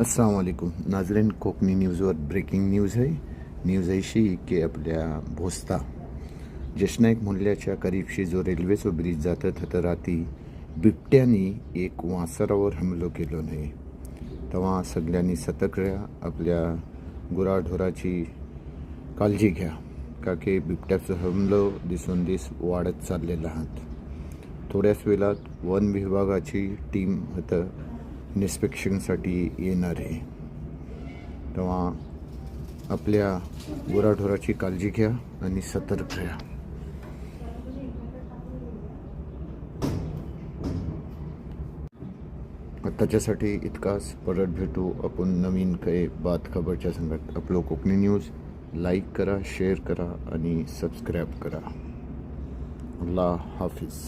अस्सलाम वालेकुम नाजरीन, कोकणी न्यूज़वर ब्रेकिंग न्यूज़ आहे. न्यूज़ अशी की आपल्या भोसता जशनाईक मुल्ल्याच्या करीबशी जो रेल्वेचो ब्रिज जाता थंय राती बिबट्यांनी एक वासरावर हमलो केलो नाही. तेव्हा सगळ्यांनी सतर्क राहा, आपल्या गुराढोराची काळजी घ्या, का की बिबट्याचा हमलो दिसून दिस वाढत चाललेला आहात. थोड्याच वेळात वन विभागाची टीम इथं इन्स्पेक्शनसाठी येणार आहे. तेव्हा आपल्या गुराढोराची काळजी घ्या आणि सतर्क राहा. आताच्यासाठी इतकाच. परत भेटू आपण नवीन काही बात खबरच्या संगत. आपलं कोकणी न्यूज लाईक करा, शेअर करा आणि सबस्क्राईब करा. अल्लाह हाफिज.